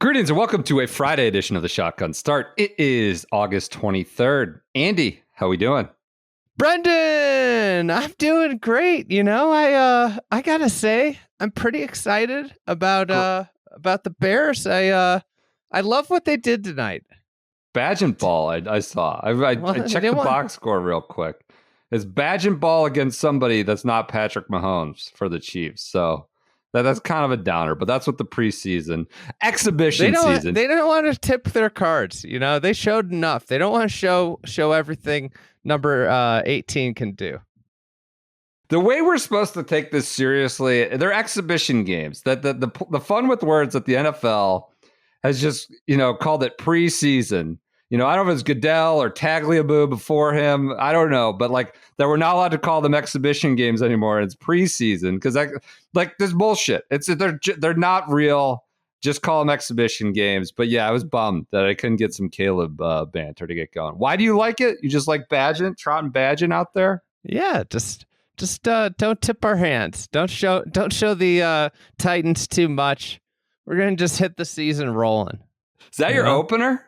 Greetings and welcome to a Friday edition of the Shotgun Start. It is August 23rd. Andy, how we doing? Brendan, I'm doing great. You know, I gotta say, I'm pretty excited about the Bears. I love what they did tonight. Badge and ball, I saw. I checked the box score real quick. It's badge and ball against somebody that's not Patrick Mahomes for the Chiefs. So that's kind of a downer, but that's what the preseason exhibition season. They don't want to tip their cards. You know, they showed enough. They don't want to show everything number 18 can do. The way we're supposed to take this seriously, they're exhibition games. That the fun with words that the NFL has just, called it preseason. I don't know if it's Goodell or Tagliabue before him. I don't know, but that we're not allowed to call them exhibition games anymore. It's preseason because this bullshit. They're not real. Just call them exhibition games. But yeah, I was bummed that I couldn't get some Caleb banter to get going. Why do you like it? You just like Badgett, trotting Badgett out there? Yeah, just don't tip our hands. Don't show the Titans too much. We're gonna just hit the season rolling. Is that your opener?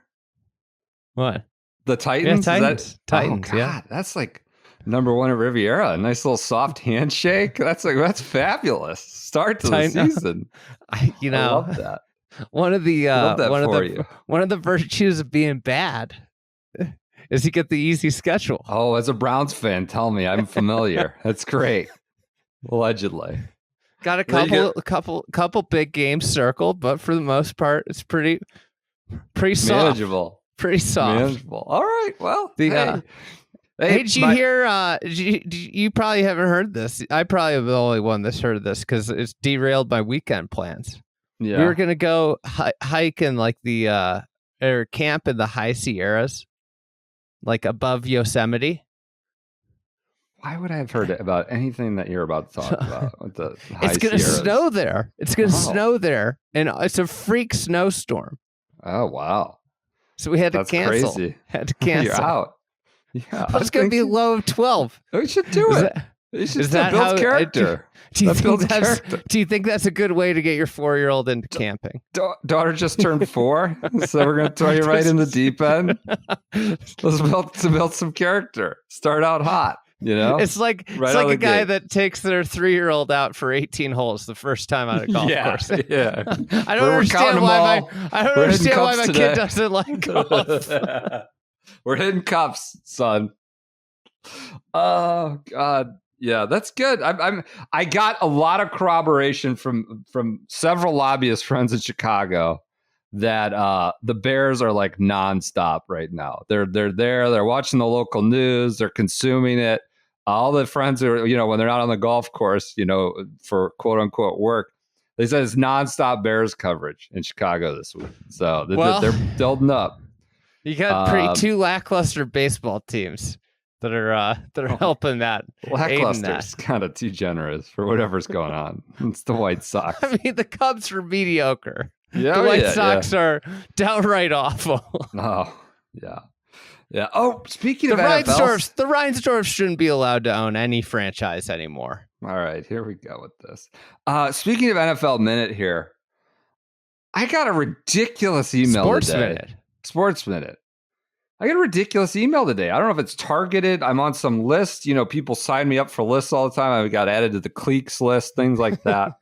What? The Titans? Yeah, Titans. Titans, oh, God, yeah. That's like number one at Riviera. A nice little soft handshake. That's fabulous. Start to the season. I love that. One of the virtues of being bad is you get the easy schedule. Oh, as a Browns fan, tell me. I'm familiar. That's great. Allegedly. Got a couple big games circled, but for the most part, it's pretty soft. Manageable. Pretty soft. Manageable. All right. Well, hey, did you hear? You probably haven't heard this. I probably am the only one that's heard this because it's derailed my weekend plans. Yeah. We were gonna go hike in or camp in the high Sierras, above Yosemite. Why would I have heard about anything that you're about to talk about? With the high it's gonna Sierras? Snow there. It's gonna snow there, and it's a freak snowstorm. Oh wow! So we had to cancel. Crazy. Had to cancel. You're out. Yeah, it's going to be low of 12. We should do it. Is that build character? Do you think that's a good way to get your 4-year-old into camping? Daughter just turned 4, so we're going to throw you right in the deep end. Let's build some character. Start out hot. It's like a guy that takes their 3-year-old out for 18 holes the first time on a golf course. Yeah. I don't understand why my kid doesn't like golf. We're hitting cups, son. Oh God. Yeah, that's good. I got a lot of corroboration from several lobbyist friends in Chicago that the Bears are nonstop right now. They're there. They're watching the local news. They're consuming it. All the friends are, when they're not on the golf course, for quote unquote work, they said it's nonstop Bears coverage in Chicago this week. So they're building up. You got 2 lackluster baseball teams that are helping that. Lackluster's kind of too generous for whatever's going on. It's the White Sox. I mean, the Cubs are mediocre. Yeah, the White Sox are downright awful. Oh, yeah. Yeah. Oh, speaking of NFL, the Reinsdorfs shouldn't be allowed to own any franchise anymore. All right, here we go with this. Speaking of NFL Minute here, I got a ridiculous email today. Sports Minute. I got a ridiculous email today. I don't know if it's targeted. I'm on some list. People sign me up for lists all the time. I got added to the cliques list, things like that.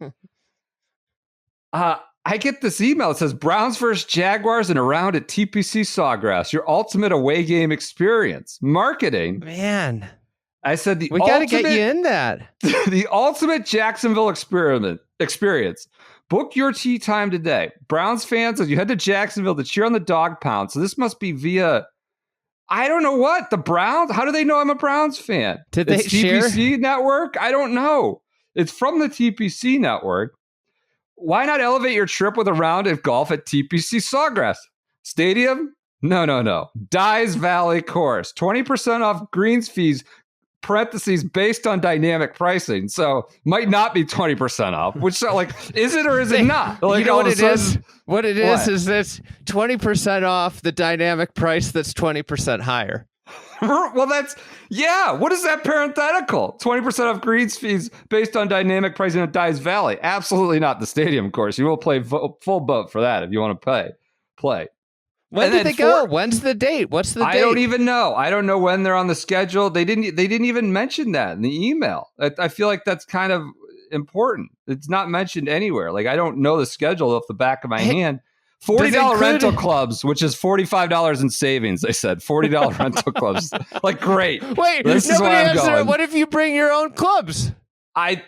I get this email. It says, Browns versus Jaguars in a round at TPC Sawgrass, your ultimate away game experience. Marketing. Man. I said, we got to get you in that. The ultimate Jacksonville experience. Book your tee time today. Browns fans, as you head to Jacksonville to cheer on the dog pound. So this must be via, I don't know what, the Browns? How do they know I'm a Browns fan? Did they share? TPC network? I don't know. It's from the TPC network. Why not elevate your trip with a round of golf at TPC Sawgrass? Stadium? No. Dyes Valley Course. 20% off greens fees, parentheses, based on dynamic pricing. So might not be 20% off, which is it or is it not? You know what it is? What it is it's 20% off the dynamic price that's 20% higher. Well, what is that parenthetical? 20% off greens fees based on dynamic pricing at Dyes Valley. Absolutely not the stadium course. You will play full boat for that if you want to play. When did they go? When's the date? What's the date? I don't even know. I don't know when they're on the schedule. They didn't even mention that in the email. I feel like that's kind of important. It's not mentioned anywhere. Like, I don't know the schedule off the back of my hand. $40 rental clubs, which is $45 in savings. They said $40 rental clubs. Like, great. Wait, this is where I'm going. What if you bring your own clubs? I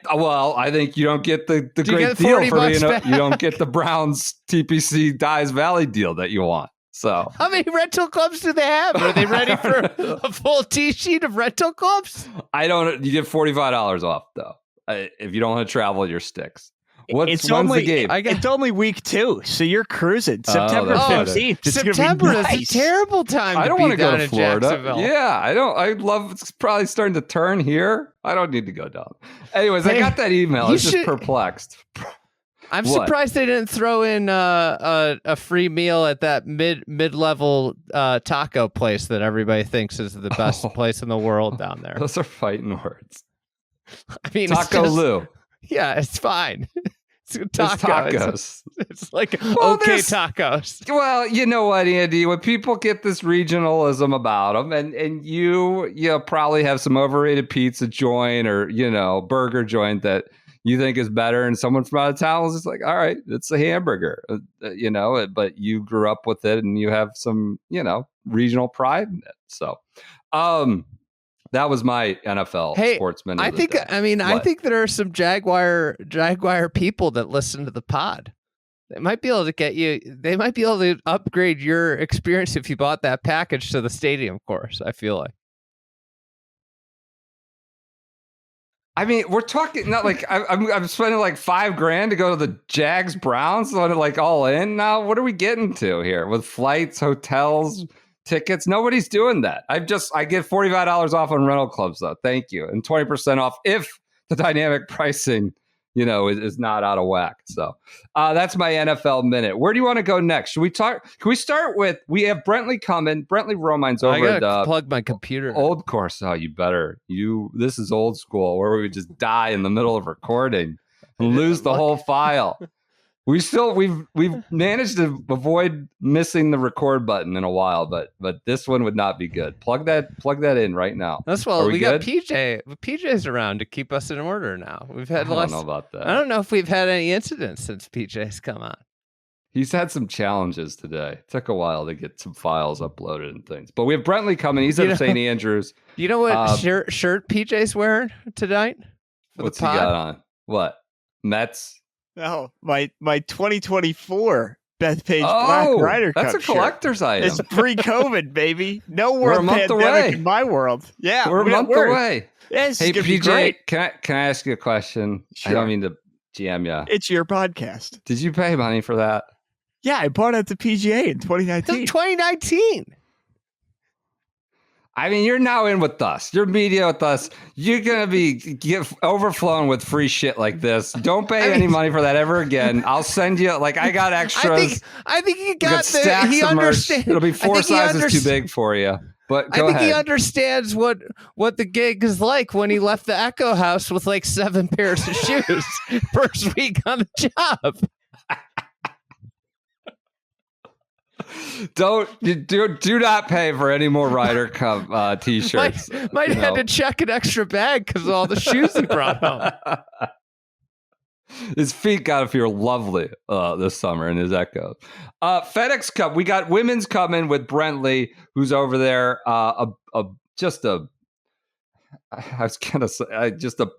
think you don't get the great deal for you don't get the Browns TPC Dyes Valley deal that you want. So how many rental clubs do they have? Are they ready for a full tee sheet of rental clubs? I don't. You get $45 off though if you don't want to travel your sticks. When's the game? It's only week 2, so you're cruising. September 15th. September is a terrible time. I don't want to go to Florida. Yeah, I don't. I love. It's probably starting to turn here. I don't need to go down. Anyways, I got that email. I was just perplexed. I'm surprised they didn't throw in a free meal at that mid-level taco place that everybody thinks is the best place in the world down there. Those are fighting words. I mean, Taco Lou. Yeah, it's fine. It's tacos. It's like tacos. Well, you know what, Andy? When people get this regionalism about them, and you probably have some overrated pizza joint or burger joint that you think is better, and someone from out of town is just like, all right, it's a hamburger, but you grew up with it and you have some, regional pride in it. So, that was my NFL sportsman. I think there are some Jaguar people that listen to the pod. They might be able to get you. They might be able to upgrade your experience if you bought that package to the stadium course. I feel like. I mean, we're talking not like I'm spending like $5,000 to go to the Jags Browns, like all in now. What are we getting to here with flights, hotels, tickets? Nobody's doing that. I get $45 off on rental clubs though. Thank you, and 20% off if the dynamic pricing, is not out of whack. So that's my NFL minute. Where do you want to go next? Should we talk? Can we start with? We have Brentley coming. Brentley Romine's over at plug my computer. Old course. Oh, you better. This is old school where we just die in the middle of recording and lose the whole file. We've managed to avoid missing the record button in a while, but this one would not be good. Plug that in right now. That's we got PJ. PJ's around to keep us in order now. We've had I don't know about that. I don't know if we've had any incidents since PJ's come on. He's had some challenges today. It took a while to get some files uploaded and things. But we have Brentley coming. He's at St. Andrews. You know what shirt PJ's wearing tonight? What's he got on? What? Mets? No, my 2024 Bethpage Black Ryder Cup. That's a collector's item. It's pre-COVID, baby. No world pandemic in my world. Yeah, we're a month away. Yes, hey, PJ, can I ask you a question? Sure. I don't mean to GM you. It's your podcast. Did you pay money for that? Yeah, I bought it at the PGA in 2019. 2019. I mean, you're now in with us. You're media with us. You're going to be overflowing with free shit like this. Don't pay any money for that ever again. I'll send you, I got extras. I think he got the, he understands. It'll be 4 sizes too big for you. But go ahead. He understands what the gig is like when he left the Echo House with 7 pairs of shoes first week on the job. Do not pay for any more Ryder Cup t-shirts. Might have to check an extra bag because of all the shoes he brought home. His feet got to feel lovely this summer in his Echoes. FedEx Cup, we got women's coming with Brentley, who's over there. Just a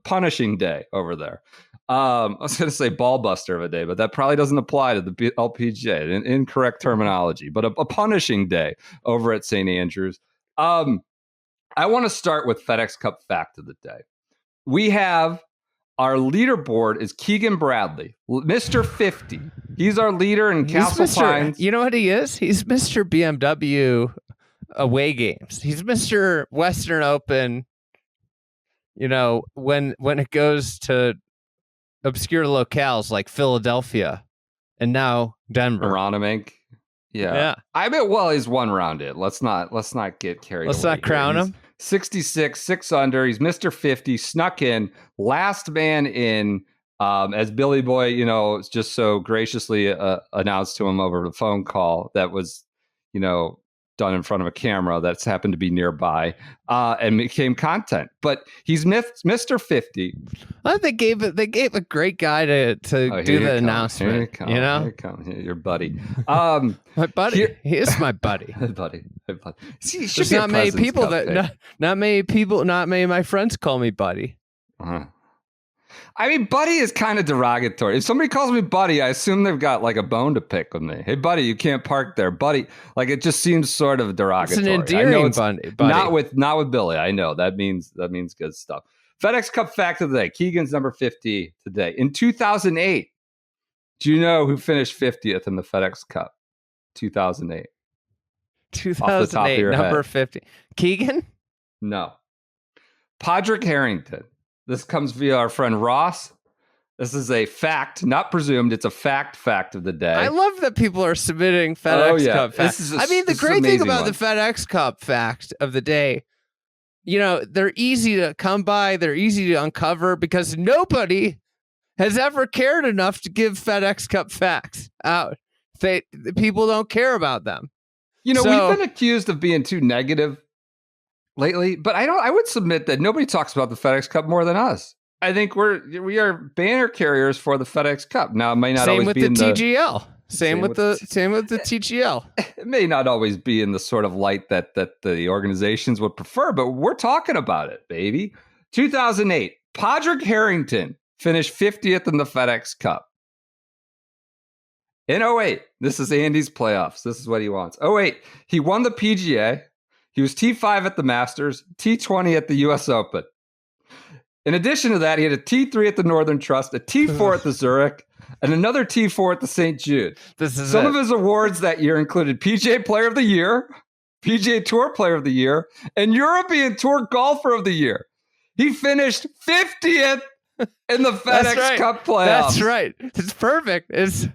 punishing day over there. I was going to say ball buster of a day, but that probably doesn't apply to the LPGA. An incorrect terminology, but a punishing day over at St. Andrews. I want to start with FedEx Cup Fact of the day. We have our leaderboard is Keegan Bradley, Mr. 50. He's our leader in Castle Pines. You know what he is? He's Mr. BMW away games. He's Mr. Western Open. When it goes to obscure locales like Philadelphia and now Denver. Aronimink. Yeah. I mean, well, he's one round in. Let's not get carried away. Let's not crown him. 66, 6 under. He's Mr. 50, snuck in, last man in, as Billy Boy, just so graciously announced to him over the phone call that was, done in front of a camera that's happened to be nearby, and became content. But he's Mr. 50. Well, they gave a great guy to do the announcement. Here he comes. Your buddy. My buddy. He is my buddy. Hey, buddy. See, There's not many people not many of my friends call me buddy. Uh-huh. I mean, buddy is kind of derogatory. If somebody calls me buddy, I assume they've got like a bone to pick with me. Hey, buddy, you can't park there, buddy. Like, it just seems sort of derogatory. It's an endearing buddy. Not with Billy. I know that means good stuff. FedExCup Fact of the day. Keegan's number 50 today. In 2008, do you know who finished 50th in the FedEx Cup? 2008. 2008, number 50. Keegan? No. Podrick Harrington. This comes via our friend Ross. This is a fact, not presumed. It's a fact of the day. I love that people are submitting FedEx Cup facts. The great thing about the FedEx Cup fact of the day, they're easy to come by. They're easy to uncover because nobody has ever cared enough to give FedEx Cup facts out. People don't care about them. We've been accused of being too negative lately, but I would submit that nobody talks about the FedEx Cup more than us. I think we are banner carriers for the FedEx Cup. Now, it may not always be in the TGL. Same with the TGL. It may not always be in the sort of light that the organizations would prefer, but we're talking about it, baby. 2008, Podrick Harrington finished 50th in the FedEx Cup. In 08, this is Andy's playoffs. This is what he wants. 08, he won the PGA. He was T5 at the Masters, T20 at the U.S. Open. In addition to that, he had a T3 at the Northern Trust, a T4 at the Zurich, and another T4 at the St. Jude. Some of his awards that year included PGA Player of the Year, PGA Tour Player of the Year, and European Tour Golfer of the Year. He finished 50th in the FedEx Cup playoffs. That's right. It's perfect. It's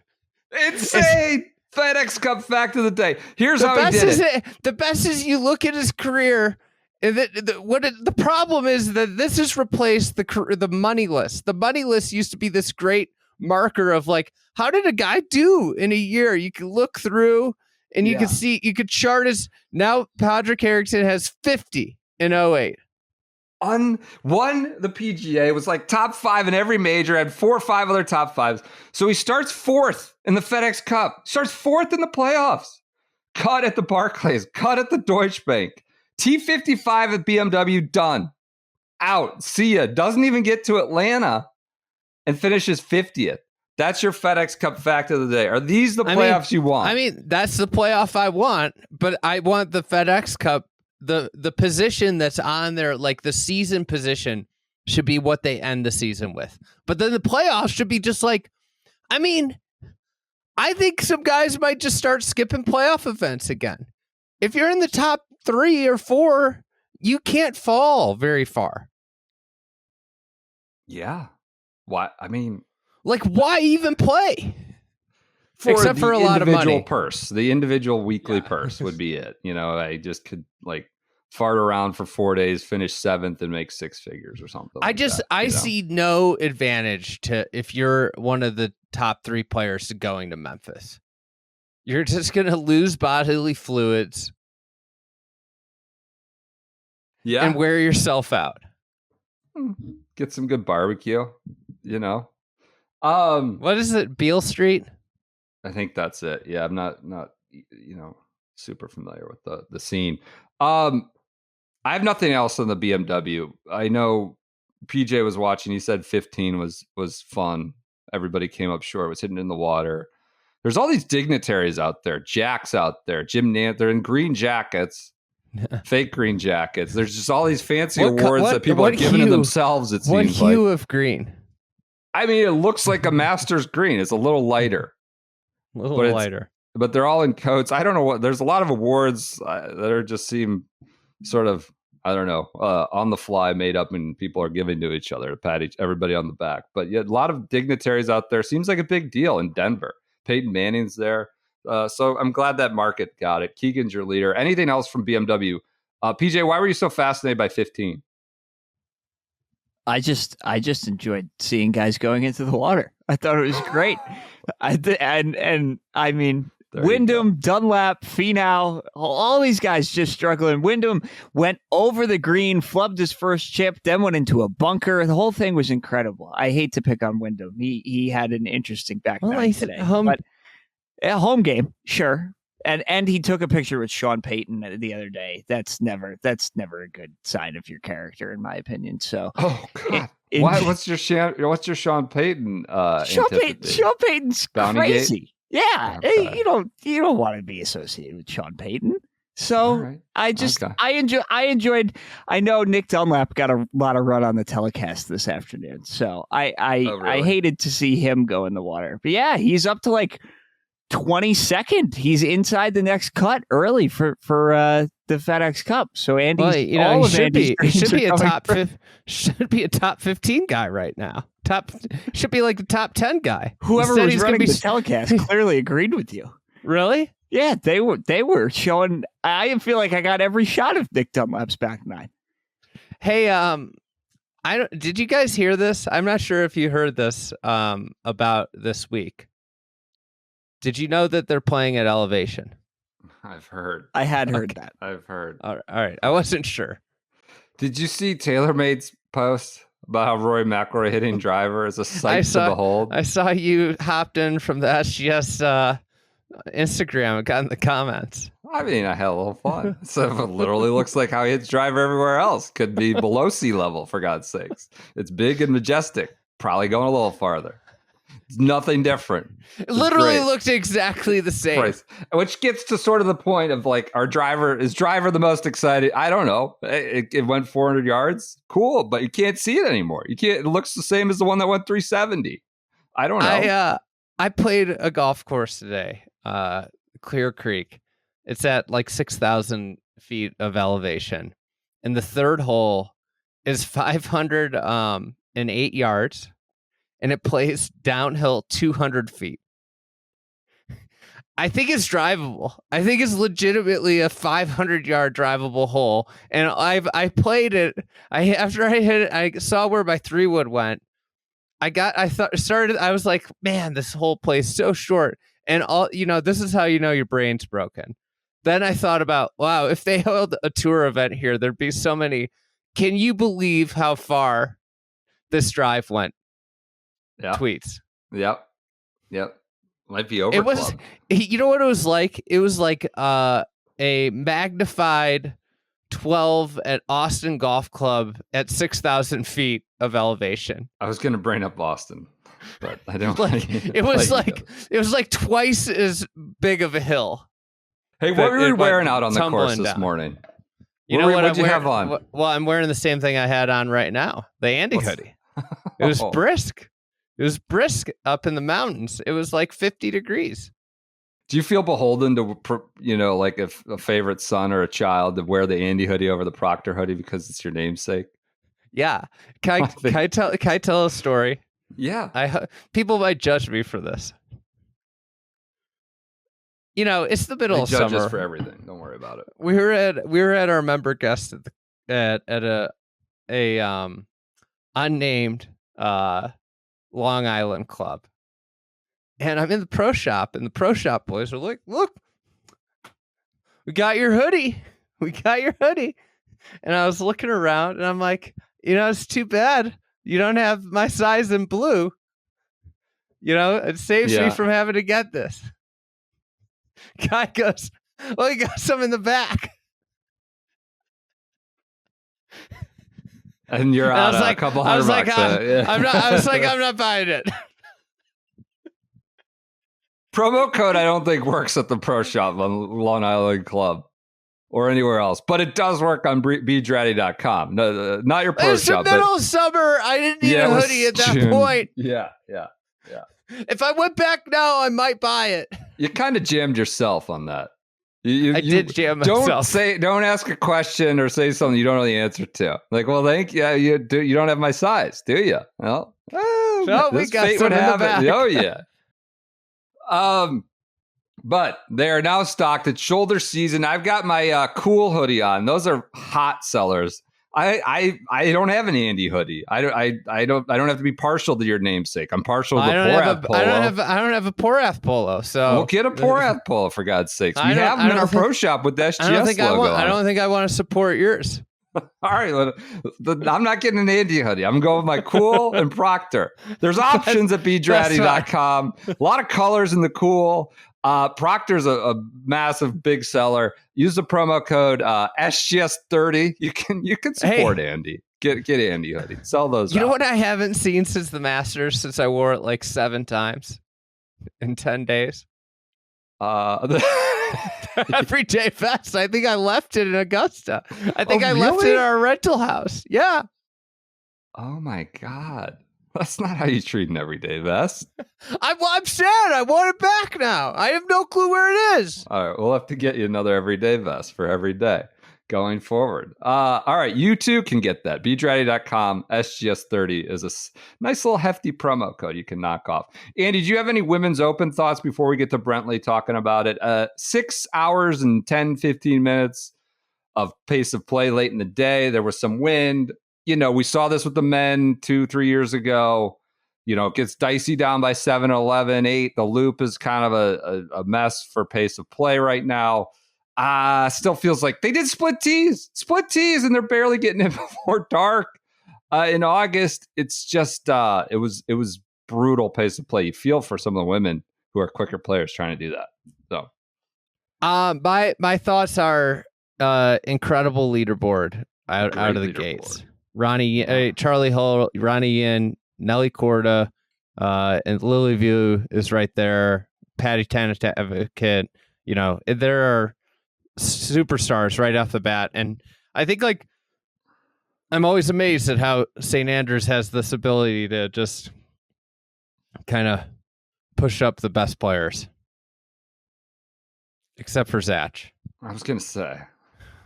insane. FedEx Cup fact of the day. Here's how he did it. The best is you look at his career. The problem is that this has replaced the money list. The money list used to be this great marker of like, how did a guy do in a year? You can look through and you can see, you could chart his. Now Podrick Harrington has 50 in 08. Won the PGA, was like top 5 in every major, had 4 or 5 other top 5s. So he starts 4th in the FedEx Cup, starts 4th in the playoffs, cut at the Barclays, cut at the Deutsche Bank, T55 at BMW, done, out, see ya, doesn't even get to Atlanta and finishes 50th. That's your FedEx Cup fact of the day. Are these the playoffs you want? I mean, that's the playoff I want, but I want the FedEx Cup. The position that's on there, like the season position, should be what they end the season with. But then the playoffs should be just like, I think some guys might just start skipping playoff events again. If you're in the top 3 or 4, you can't fall very far. Yeah. Why? I mean, like, why even play? Except for a lot of money. The individual weekly purse would be it. I just could like fart around for 4 days, finish 7th, and make 6 figures or something. I see no advantage to if you're one of the top 3 players to going to Memphis. You're just going to lose bodily fluids. Yeah. And wear yourself out. Get some good barbecue, What is it? Beale Street? I think that's it. Yeah, I'm not super familiar with the scene. I have nothing else on the BMW. I know PJ was watching. He said 15 was fun. Everybody came up short. Was hitting in the water. There's all these dignitaries out there. Jags out there. Jim Nantz. They're in green jackets. Fake green jackets. There's just all these fancy awards that people are giving to themselves. It seems like. What hue of green? I mean, it looks like a Masters green. It's a little lighter. But they're all in coats. I don't know what. There's a lot of awards that are just seem sort of, I don't know, on the fly, made up, and people are giving to each other to pat everybody on the back. But yeah, a lot of dignitaries out there. Seems like a big deal in Denver. Peyton Manning's there. So I'm glad that market got it. Keegan's your leader. Anything else from BMW? PJ, why were you so fascinated by 15? I just enjoyed seeing guys going into the water. I thought it was great. I mean, There Wyndham, Dunlap, Finau, all these guys just struggling. Wyndham went over the green, flubbed his first chip, then went into a bunker. The whole thing was incredible. I hate to pick on Wyndham. He had an interesting back nine today. But a home game, sure. And he took a picture with Sean Payton the other day. That's never a good sign of your character, in my opinion. So, God, what's your Sean Payton? Sean Payton's Bounty crazy. Gate? Yeah, Okay. you don't want to be associated with Sean Payton. So right. I enjoyed. I know Nick Dunlap got a lot of run on the telecast this afternoon. So I hated to see him go in the water. But yeah, he's up to like 22nd. He's inside the next cut early for the FedEx Cup. So Andy, he should be a top 15 guy right now. Should be like a top 10 guy. Whoever was running the telecast clearly agreed with you. Really? Yeah, they were showing. I feel like I got every shot of Nick Dunlap's back nine. Hey, did you guys hear this? I'm not sure if you heard this about this week. Did you know that they're playing at elevation? I've heard. I had heard that. I've heard. All right. I wasn't sure. Did you see TaylorMade's post about how Roy McIlroy hitting driver is a sight to behold? I saw you hopped in from the SGS Instagram and got in the comments. I mean, I had a little fun. So it literally looks like how he hits driver everywhere else. Could be below sea level, for God's sakes. It's big and majestic. Probably going a little farther. It's nothing different. It literally looked exactly the same. Which gets to sort of the point of like, is driver the most excited? I don't know. It went 400 yards. Cool, but you can't see it anymore. It looks the same as the one that went 370. I don't know. I played a golf course today, Clear Creek. It's at like 6,000 feet of elevation. And the third hole is 508 yards. And it plays downhill 200 feet. I think it's drivable. I think it's legitimately a 500-yard drivable hole. And I played it. After I hit it, I saw where my 3-wood went. I was like, man, this whole plays so short. And this is how you know your brain's broken. Then I thought about, wow, if they held a tour event here, there'd be so many. Can you believe how far this drive went? Yeah. Tweets. Yep. Might be over. It was. You know what it was like? It was like a magnified 12 at Austin Golf Club at 6,000 feet of elevation. I was going to bring up Austin, but I don't. It was like twice as big of a hill. Hey, what were you wearing out on the course this morning? You know what? What'd you have on? Well, I'm wearing the same thing I had on right now. The Andy hoodie. It was brisk. It was brisk up in the mountains. It was like 50 degrees. Do you feel beholden to, like a favorite son or a child to wear the Andy hoodie over the Proctor hoodie because it's your namesake? Yeah. Can I tell a story? Yeah. People might judge me for this. It's the middle of summer. Judge us for everything. Don't worry about it. We were at our member guest at a unnamed Long Island club, and I'm in the pro shop, and the pro shop boys are like, "Look, we got your hoodie. And I was looking around, and I'm like, it's too bad you don't have my size in blue. It saves me from having to get this. Guy goes, well, you got some in the back. And you're out a couple $100 bucks. I'm not buying it. Promo code I don't think works at the pro shop on Long Island Club or anywhere else, but it does work on beadready.com. No, not your pro shop. It's the middle of summer. I didn't need a hoodie at that point. Yeah. If I went back now, I might buy it. You kind of jammed yourself on that. I did jam myself. Don't ask a question or say something you don't know the answer to. Like, well, you don't have my size, do you? Well, no, we got some in the back. Oh yeah. But they are now stocked. It's shoulder season. I've got my cool hoodie on. Those are hot sellers. I don't have an Andy hoodie. I don't have to be partial to your namesake. I'm partial to the Porath polo. I don't have a Porath polo. So we'll get a Porath polo for God's sakes. We have them in our pro shop with the SGS logo on. I don't think I want to support yours. All right, I'm not getting an Andy hoodie. I'm going with my cool and Proctor. There's options at bdraddy.com. A lot of colors in the cool. Proctor's a massive big seller. Use the promo code SGS30. You can support Andy. Get Andy hoodie. Sell those. You know what I haven't seen since the Masters, since I wore it like 7 times in 10 days? Everyday vest. I think I left it in Augusta. I think I left it in our rental house. Yeah. Oh my God. That's not how you treat an everyday vest. I'm sad. I want it back now. I have no clue where it is. All right. We'll have to get you another everyday vest for every day going forward. All right. You too can get that. bdraddy.com. SGS30 is a nice little hefty promo code you can knock off. Andy, do you have any women's open thoughts before we get to Brentley talking about it? 6 hours and 10, 15 minutes of pace of play late in the day. There was some wind. You know, we saw this with the men 2-3 years ago. You know, it gets dicey down by 7, 11, 8. The loop is kind of a mess for pace of play right now. Still feels like they did split tees, and they're barely getting it before dark. In August, it's just it was brutal pace of play. You feel for some of the women who are quicker players trying to do that. So, my thoughts are incredible leaderboard out of the gates. Charlie Hull, Ronnie Yin, Nelly Corda, and Lily View is right there. Patty Tanavik, you know, there are superstars right off the bat. And I think, like, I'm always amazed at how St. Andrews has this ability to just kind of push up the best players. Except for Zach. I was going to say.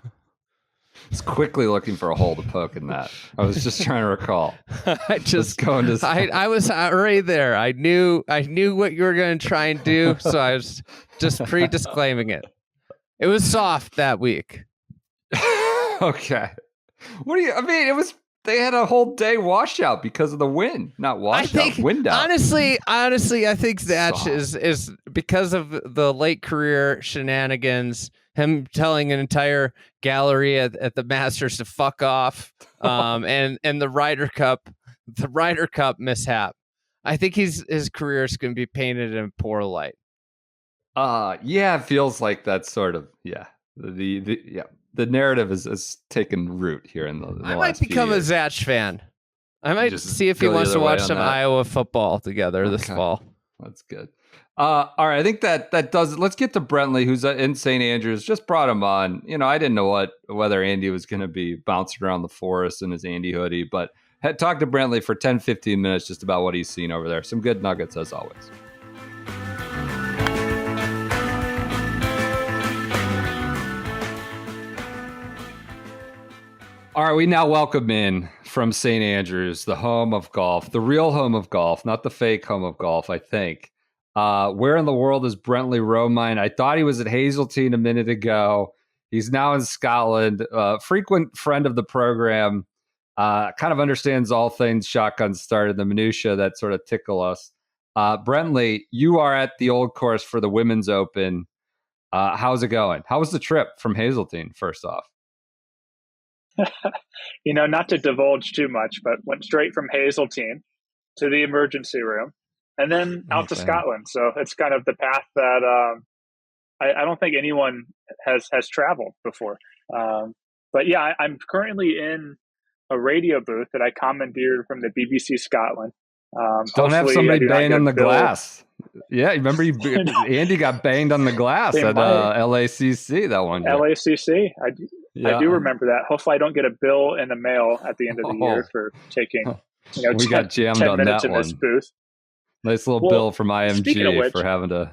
I was quickly looking for a hole to poke in that. I was just trying to recall. I was already there. I knew what you were going to try and do, so I was just pre-disclaiming it. It was soft that week. Okay. They had a whole day washout because of the wind. Not washout, wind out. Honestly, I think Zach is because of the late career shenanigans, him telling an entire gallery at the Masters to fuck off, and the Ryder Cup mishap. I think his career is going to be painted in poor light. Yeah, it feels like that's sort of the narrative is taken root here in the I might become a Zach fan. I might see if he wants to watch some Iowa football together this fall. That's good. All right, I think that does it. Let's get to Brentley, who's in St. Andrews. Just brought him on. You know, I didn't know whether Andy was going to be bouncing around the forest in his Andy hoodie, but had talked to Brentley for 10, 15 minutes just about what he's seen over there. Some good nuggets, as always. All right, we now welcome in from St. Andrews, the home of golf, the real home of golf, not the fake home of golf, I think. Where in the world is Brentley Romine? I thought he was at Hazeltine a minute ago. He's now in Scotland. Frequent friend of the program. Kind of understands all things shotgun start and the minutia that sort of tickle us. Brentley, you are at the Old Course for the Women's Open. How's it going? How was the trip from Hazeltine, first off? You know, not to divulge too much, but went straight from Hazeltine to the emergency room and then out to Scotland. So it's kind of the path that I don't think anyone has traveled before. But yeah, I'm currently in a radio booth that I commandeered from the BBC Scotland. Don't have somebody bang on the glass. Yeah, remember Andy got banged on the glass at LACC that one year. LACC, I do remember that. Hopefully I don't get a bill in the mail at the end of the year for taking we got jammed 10 on minutes that in one. this booth. Nice little bill from IMG which, for having to,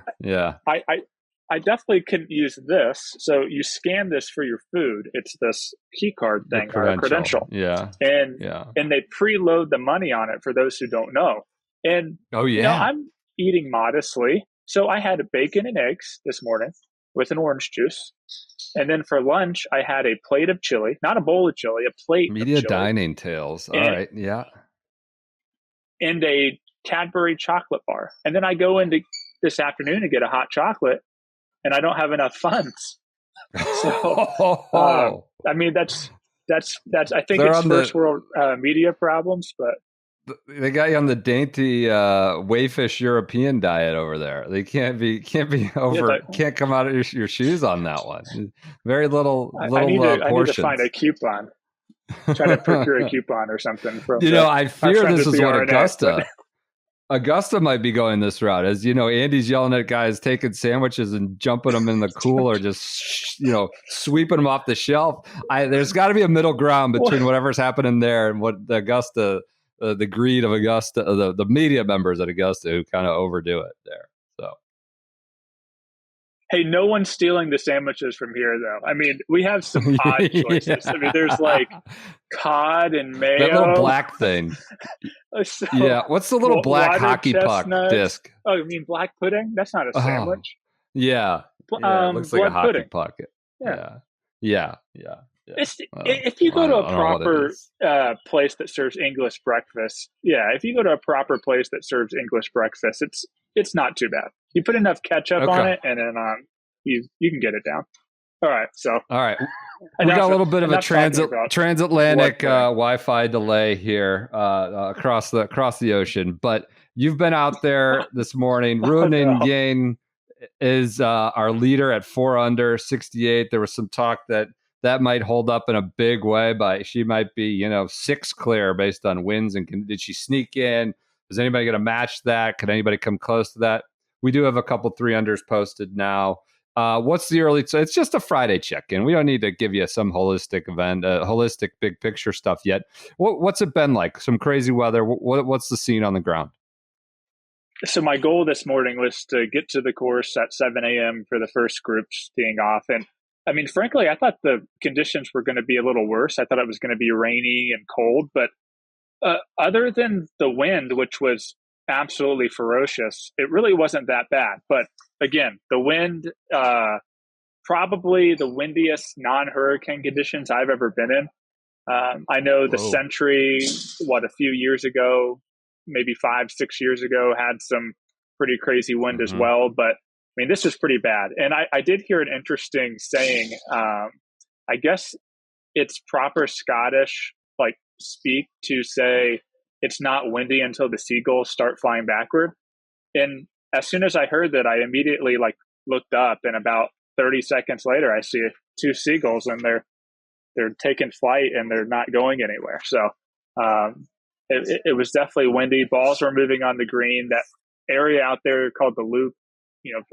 I definitely couldn't use this. So you scan this for your food. It's this key card thing, or a credential. Yeah. And they preload the money on it for those who don't know. And you know, I'm eating modestly. So I had bacon and eggs this morning with an orange juice. And then for lunch, I had a plate of chili, not a bowl of chili, a plate Media of chili. dining tales. All right. Yeah. And a Cadbury chocolate bar. And then I go into this afternoon to get a hot chocolate, and I don't have enough funds. So, I mean, that's I think They're it's first world media problems, but they got you on the dainty wayfish European diet over there. They can't be over. Can't come out of your shoes on that one. Very little I need portions. to find a coupon. Try to procure a coupon or something. From I fear this is what Augusta. Augusta might be going this route. As you know, Andy's yelling at guys taking sandwiches and jumping them in the cooler, just sweeping them off the shelf. There's got to be a middle ground between whatever's happening there and what the Augusta. The greed of Augusta, the media members at Augusta who kind of overdo it there. So, hey, no one's stealing the sandwiches from here, though. I mean, we have some odd choices. I mean, there's like cod and mayo. That little black thing. So, yeah, what's the little black hockey puck disc? Oh, you mean black pudding? That's not a sandwich. Yeah, it looks like a hockey pudding. puck. Yeah. If you go to a proper place that serves English breakfast, if you go to a proper place that serves English breakfast, it's not too bad. You put enough ketchup on it, and then you can get it down. All right. We got a little bit of a transatlantic Wi-Fi delay here across the ocean, but you've been out there this morning. Ruoning Yang is our leader at 4 under 68. There was some talk that might hold up in a big way, but she might be, 6 clear based on wins. And did she sneak in? Is anybody going to match that? Could anybody come close to that? We do have a couple 3 unders posted now. What's the early? So it's just a Friday check-in. We don't need to give you some holistic event, holistic big picture stuff yet. What's it been like? Some crazy weather. What's the scene on the ground? So my goal this morning was to get to the course at 7 a.m. for the first groups teeing off. And I mean, frankly, I thought the conditions were going to be a little worse. I thought it was going to be rainy and cold, but other than the wind, which was absolutely ferocious, it really wasn't that bad. But again, the wind, probably the windiest non-hurricane conditions I've ever been in. I know the Century, a few years ago, maybe 5-6 years ago, had some pretty crazy wind as well, but I mean, this is pretty bad. And I did hear an interesting saying. I guess it's proper Scottish speak to say it's not windy until the seagulls start flying backward. And as soon as I heard that, I immediately looked up, and about 30 seconds later, I see 2 seagulls, and they're taking flight and they're not going anywhere. So it was definitely windy. Balls were moving on the green. That area out there called the Loop.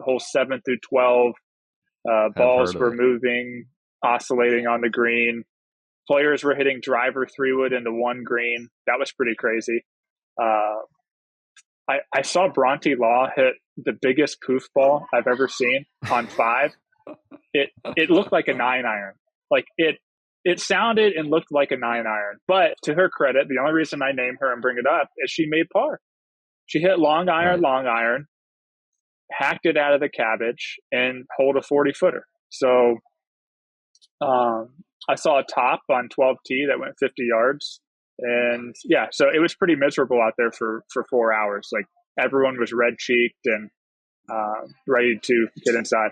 Hole 7 through 12, balls were moving, oscillating on the green. Players were hitting driver 3-wood into 1 green. That was pretty crazy. I saw Bronte Law hit the biggest poof ball I've ever seen on 5. It looked like a 9-iron. It sounded and looked like a 9-iron. But to her credit, the only reason I name her and bring it up is she made par. She hit long iron, hacked it out of the cabbage, and holed a 40-footer. So I saw a top on 12T that went 50 yards. And so it was pretty miserable out there for 4 hours. Everyone was red-cheeked and ready to get inside.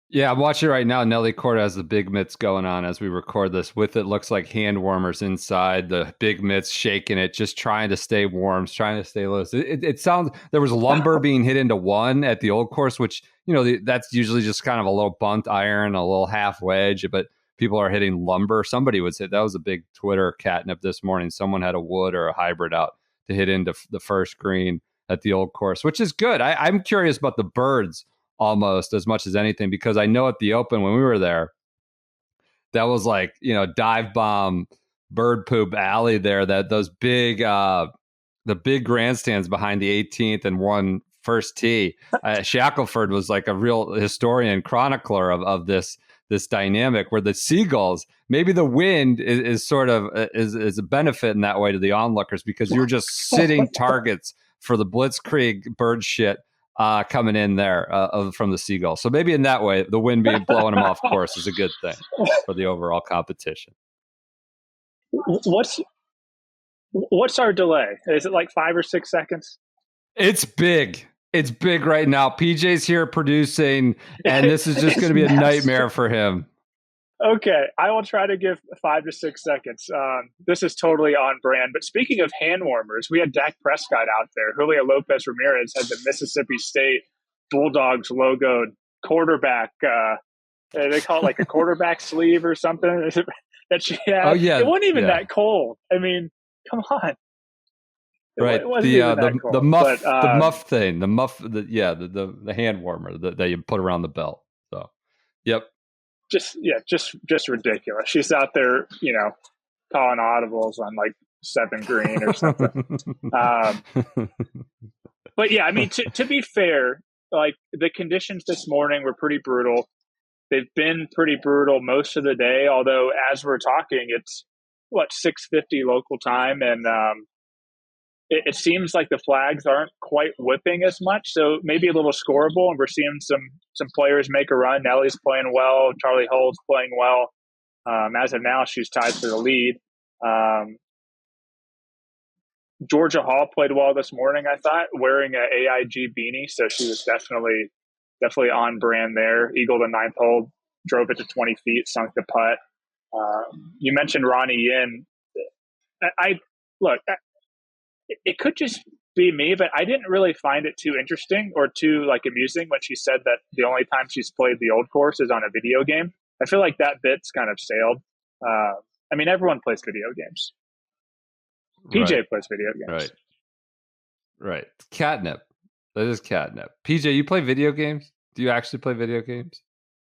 Yeah, I'm watching right now. Nelly Corda has the big mitts going on as we record this. With it, looks like hand warmers inside, the big mitts shaking it, just trying to stay warm, trying to stay loose. It sounds, there was lumber being hit into 1 at the old course, which, that's usually just kind of a little bunt iron, a little half wedge, but people are hitting lumber. Somebody would say that was a big Twitter catnip this morning. Someone had a wood or a hybrid out to hit into the first green at the old course, which is good. I'm curious about the birds almost as much as anything, because I know at the Open when we were there, that was dive bomb bird poop alley there, that those big the big grandstands behind the 18th and 1 first tee. Shackelford was like a real historian chronicler of this dynamic where the seagulls, maybe the wind is sort of is a benefit in that way to the onlookers, because you're just sitting targets for the blitzkrieg bird shit coming in there from the Seagull. So maybe in that way, the wind being blowing them off course is a good thing for the overall competition. What's our delay? Is it like 5 or 6 seconds? It's big. It's big right now. PJ's here producing, and this is just going to be a nightmare for him. Okay, I will try to give 5 to 6 seconds. This is totally on brand. But speaking of hand warmers, we had Dak Prescott out there. Julio Lopez Ramirez had the Mississippi State Bulldogs logoed quarterback. They call it like a quarterback sleeve or something that she had. Oh yeah, it wasn't even that cold. I mean, come on. Right, the muff, the muff thing, the hand warmer that you put around the belt. So, yep. Just ridiculous. She's out there, calling audibles on like 7 Green or something. But yeah, I mean, to be fair, like the conditions this morning were pretty brutal. They've been pretty brutal most of the day. Although, as we're talking, it's 6:50 local time, and it seems like the flags aren't quite whipping as much, so maybe a little scoreable, and we're seeing some players make a run. Nellie's playing well. Charlie Hull's playing well. As of now, she's tied for the lead. Georgia Hall played well this morning, I thought, wearing an AIG beanie, so she was definitely on brand there. Eagle the 9th hole, drove it to 20 feet, sunk the putt. You mentioned Ronnie Yin. It could just be me, but I didn't really find it too interesting or too amusing when she said that the only time she's played the old course is on a video game. I feel like that bit's kind of sailed. I mean, everyone plays video games. PJ plays video games. Right. Catnip. That is catnip. PJ, you play video games? Do you actually play video games?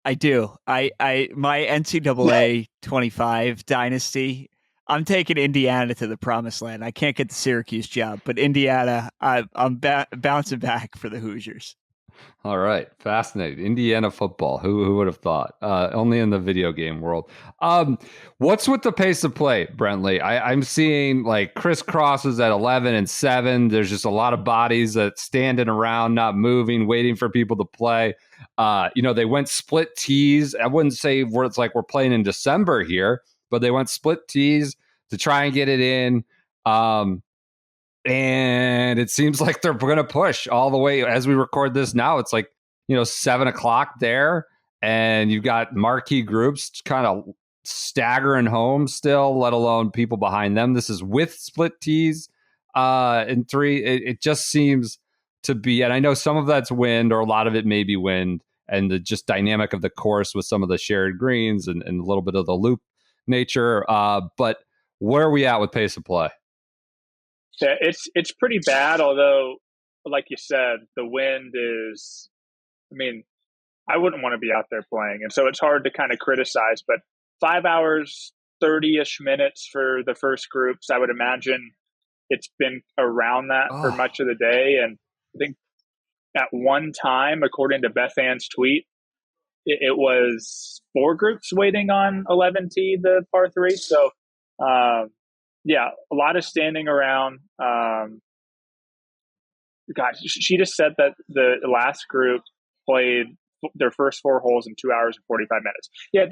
I do. My NCAA 25 dynasty, I'm taking Indiana to the promised land. I can't get the Syracuse job, but Indiana, I'm bouncing back for the Hoosiers. All right. Fascinating. Indiana football. Who would have thought? Only in the video game world. What's with the pace of play, Brentley? I'm seeing like crisscrosses at 11 and 7. There's just a lot of bodies that standing around, not moving, waiting for people to play. They went split tees. I wouldn't say where it's like we're playing in December here, but they went split tees to try and get it in. And it seems like they're going to push all the way as we record this now. It's like, 7 o'clock there, and you've got marquee groups kind of staggering home still, let alone people behind them. This is with split tees in 3. It just seems to be, and I know some of that's wind, or a lot of it may be wind, and the just dynamic of the course with some of the shared greens and a little bit of the loop nature. But where are we at with pace of play? Yeah, it's pretty bad, although, like you said, the wind is, I wouldn't want to be out there playing. And so it's hard to kind of criticize, but 5 hours, 30-ish minutes for the first groups. I would imagine it's been around that for much of the day. And I think at one time, according to Beth Ann's tweet, it was 4 groups waiting on 11T, the par 3. So, yeah, a lot of standing around. Gosh, she just said that the last group played their first 4 holes in 2 hours and 45 minutes. Yeah,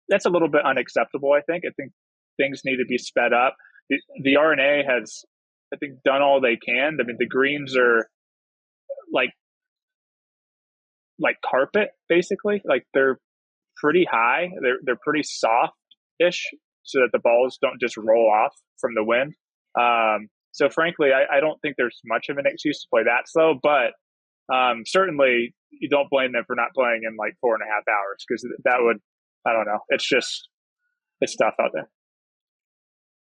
that's a little bit unacceptable, I think. I think things need to be sped up. The RNA has, I think, done all they can. The greens are like carpet, basically. Like, they're pretty high. They're pretty soft-ish, so that the balls don't just roll off from the wind. So frankly, I don't think there's much of an excuse to play that slow, but certainly you don't blame them for not playing in 4.5 hours, because that would, I don't know. It's tough out there.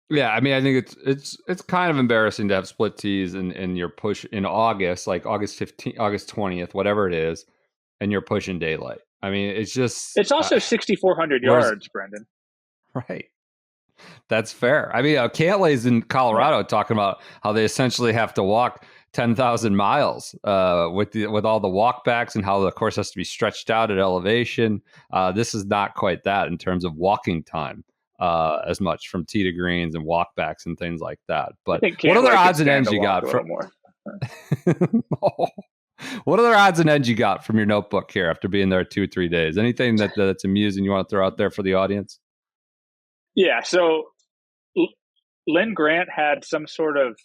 Yeah, I think it's kind of embarrassing to have split tees and your push in August, like August 15th, August 20th, whatever it is, and you're pushing daylight. It's also 6,400 yards, Brendan. Right. That's fair. Cantlay's in Colorado talking about how they essentially have to walk 10,000 miles with all the walkbacks, and how the course has to be stretched out at elevation. This is not quite that in terms of walking time as much from tee to greens and walkbacks and things like that. But what other odds and ends you got? More. What other odds and ends you got from your notebook here after being there 2-3 days? Anything that's amusing you want to throw out there for the audience? Yeah. So Lynn Grant had some sort of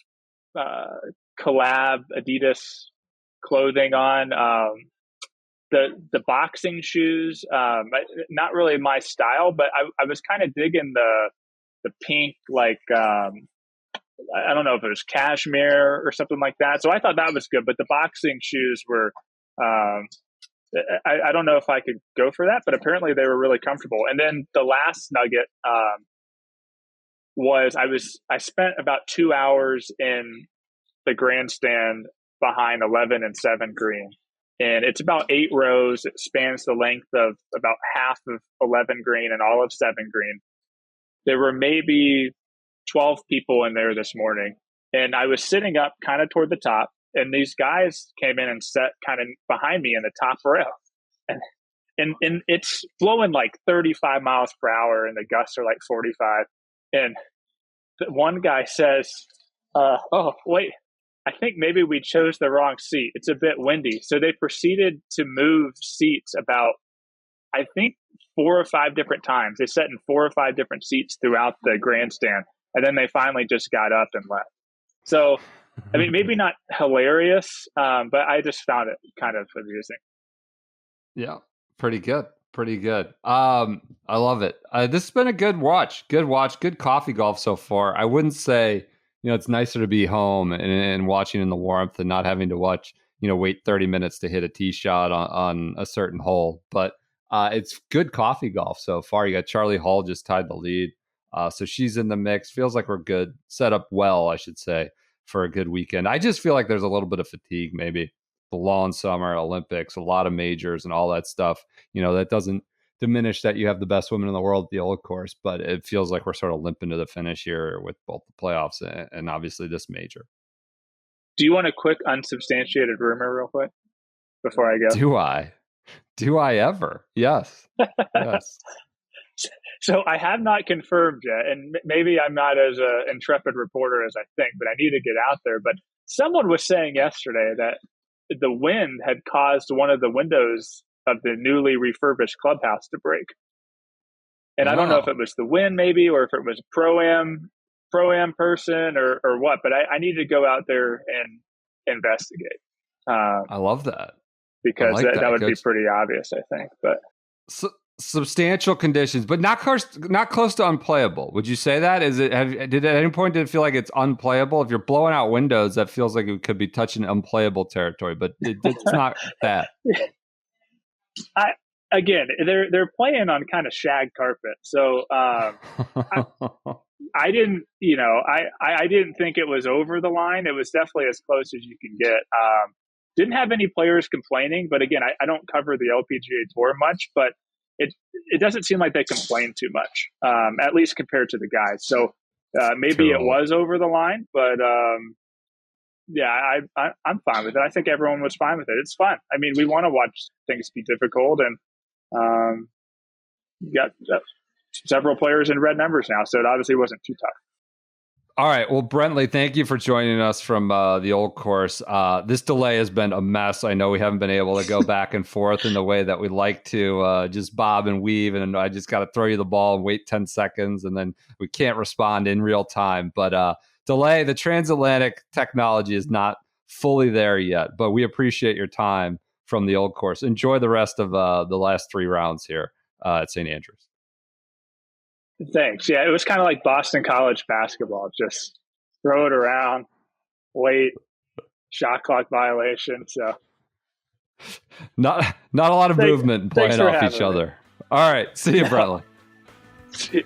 collab Adidas clothing on. The boxing shoes, not really my style, but I was kind of digging the pink, like I don't know if it was cashmere or something like that. So I thought that was good, but the boxing shoes were. I don't know if I could go for that, but apparently they were really comfortable. And then the last nugget was I spent about 2 hours in the grandstand behind 11 and 7 green. And it's about 8 rows. It spans the length of about half of 11 green and all of 7 green. There were maybe 12 people in there this morning. And I was sitting up kind of toward the top. And these guys came in and sat kind of behind me in the top row. And it's blowing like 35 miles per hour and the gusts are like 45. And one guy says, oh, wait, I think maybe we chose the wrong seat. It's a bit windy. So they proceeded to move seats about, I think, 4 or 5 different times. They sat in 4 or 5 different seats throughout the grandstand. And then they finally just got up and left. So, I mean, maybe not hilarious, but I just found it kind of amusing. Yeah, pretty good. Pretty good. I love it. This has been a good watch. Good coffee golf so far. I wouldn't say, it's nicer to be home and watching in the warmth and not having to watch, wait 30 minutes to hit a tee shot on a certain hole. But it's good coffee golf so far. You got Charlie Hall just tied the lead. So she's in the mix. Feels like we're good. Set up well, I should say, for a good weekend. I just feel like there's a little bit of fatigue, maybe. The long summer, Olympics, a lot of majors and all that stuff. That doesn't diminish that you have the best women in the world at the old course, but it feels like we're sort of limping to the finish here with both the playoffs and obviously this major. Do you want a quick unsubstantiated rumor real quick before I go? Do I ever? Yes. Yes. So I have not confirmed yet, and maybe I'm not as an intrepid reporter as I think, but I need to get out there. But someone was saying yesterday that the wind had caused one of the windows of the newly refurbished clubhouse to break. And I don't know if it was the wind maybe, or if it was a pro-am person or what, but I need to go out there and investigate. I love that. Because like that would be pretty obvious, I think. But substantial conditions, but not close to unplayable. Would you say that? Did at any point did it feel like it's unplayable? If you're blowing out windows, that feels like it could be touching unplayable territory, but it's not that. They're playing on kind of shag carpet, so I didn't, I didn't think it was over the line. It was definitely as close as you can get. Didn't have any players complaining, but again, I don't cover the LPGA Tour much, but it doesn't seem like they complain too much, at least compared to the guys. So maybe it was over the line, but I'm fine with it. I think everyone was fine with it. It's fun. I mean, we want to watch things be difficult, and you got several players in red numbers now, so it obviously wasn't too tough. All right. Well, Brentley, thank you for joining us from the old course. This delay has been a mess. I know we haven't been able to go back and forth in the way that we'd like to, just bob and weave. And I just got to throw you the ball and wait 10 seconds. And then we can't respond in real time. But delay, the transatlantic technology is not fully there yet. But we appreciate your time from the old course. Enjoy the rest of the last 3 rounds here at St. Andrews. Thanks. Yeah, it was kind of like Boston College basketball. Just throw it around, wait, shot clock violation. So not a lot of movement and playing off each other. All right. See you, Brentley. See you.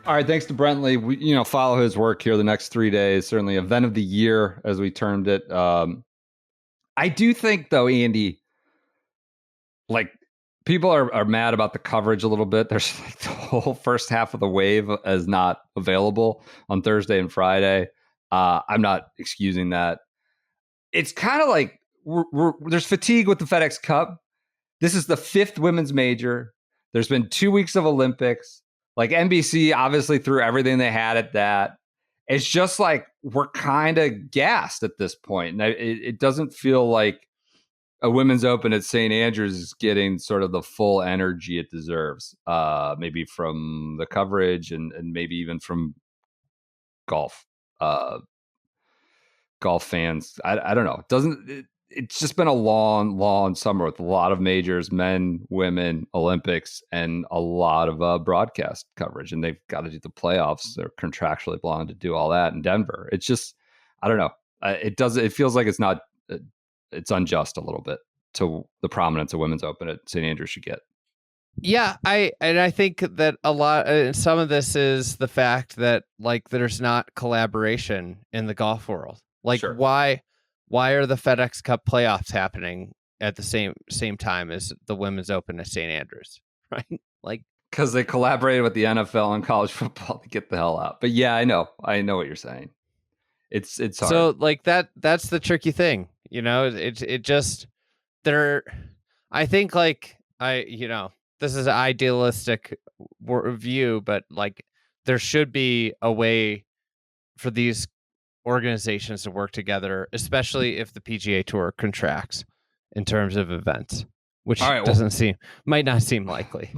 All right, thanks to Brentley. We, follow his work here the next 3 days. Certainly, event of the year, as we termed it. I do think, though, Andy, like people are mad about the coverage a little bit. There's like the whole first half of the wave is not available on Thursday and Friday. I'm not excusing that. It's kind of like there's fatigue with the FedEx Cup. This is the 5th women's major. There's been 2 weeks of Olympics. Like NBC obviously threw everything they had at that. It's just like we're kind of gassed at this point. And it doesn't feel like a women's open at St. Andrews is getting sort of the full energy it deserves. Maybe from the coverage and maybe even from golf fans. I don't know. It's just been a long summer with a lot of majors, men, women, Olympics, and a lot of broadcast coverage. And they've got to do the playoffs. They're contractually belong to do all that in Denver. It's just, I don't know. It feels like it's not, it's unjust a little bit to the prominence a women's open at St. Andrews should get. Yeah, I think that some of this is the fact that like there's not collaboration in the golf world. Like Sure. Why are the FedExCup playoffs happening at the same time as the Women's Open at St. Andrews, right? Like, because they collaborated with the NFL and college football to get the hell out. But yeah, I know what you're saying. It's hard. So like that's the tricky thing, it just there. I think like this is an idealistic view, but like there should be a way for these organizations to work together, especially if the PGA Tour contracts in terms of events, which might not seem likely.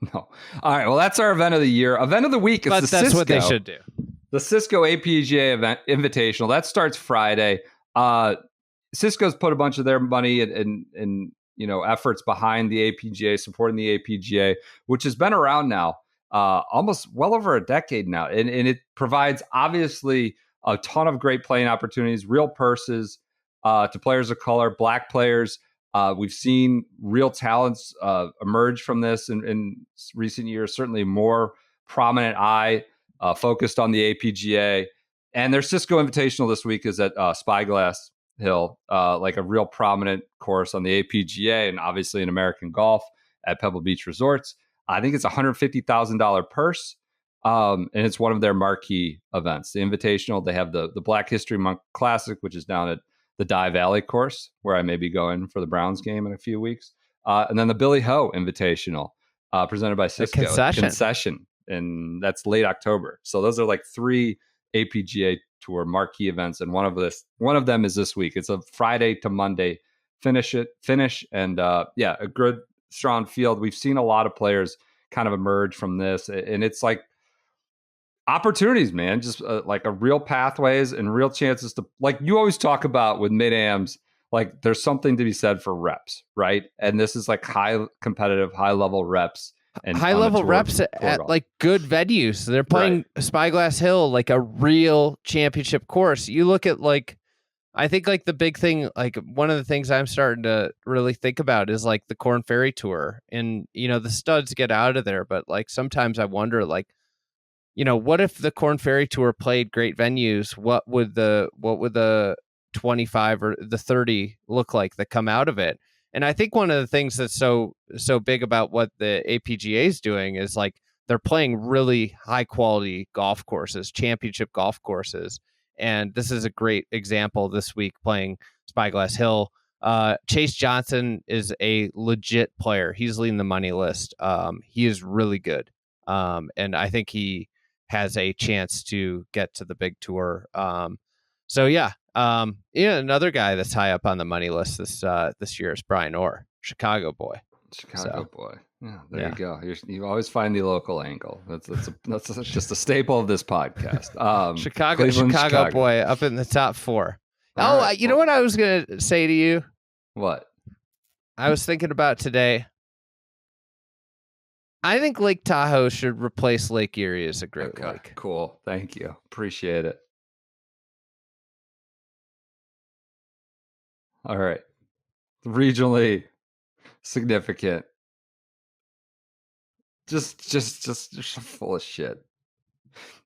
No. All right. Well, that's our event of the year. Event of the week is but that's Cisco. What they should do. The Cisco APGA event Invitational that starts Friday. Cisco's put a bunch of their money and efforts behind the APGA, supporting the APGA, which has been around now almost well over a decade now. And it provides obviously a ton of great playing opportunities, real purses to players of color, Black players. We've seen real talents emerge from this in recent years, certainly more prominent eye focused on the APGA. And their Cisco Invitational this week is at Spyglass Hill, like a real prominent course on the APGA and obviously in American golf at Pebble Beach Resorts. I think it's $150,000 purse, and it's one of their marquee events. The Invitational, they have the Black History Month Classic, which is down at the Dye Valley course, where I may be going for the Browns game in a few weeks. And then the Billy Ho Invitational, presented by Cisco. Concession. And that's late October. So those are like 3 APGA Tour marquee events, and one of them is this week. It's a Friday to Monday finish, and a good strong field. We've seen a lot of players kind of emerge from this, and it's like opportunities, man, just like a real pathways and real chances to, like you always talk about with mid-ams, like there's something to be said for reps, right? And this is like high competitive, high level reps. And high level reps at like good venues. They're playing Spyglass Hill, like a real championship course. You look at like, I think like the big thing, like one of the things I'm starting to really think about is like the Korn Ferry Tour, and the studs get out of there, but like sometimes I wonder, like, what if the Korn Ferry Tour played great venues? What would the 25 or the 30 look like that come out of it? And I think one of the things that's so big about what the APGA is doing is like they're playing really high quality golf courses, championship golf courses. And this is a great example this week playing Spyglass Hill. Chase Johnson is a legit player. He's leading the money list. He is really good. And I think he has a chance to get to the big tour. Another guy that's high up on the money list this year is Brian Orr, Chicago boy. Boy. Yeah, there you go. You always find the local angle. That's just a staple of this podcast. Chicago boy up in the top 4. You know what I was going to say to you? What? I was thinking about today. I think Lake Tahoe should replace Lake Erie as a great lake. Cool. Thank you. Appreciate it. All right. Regionally significant. Just full of shit.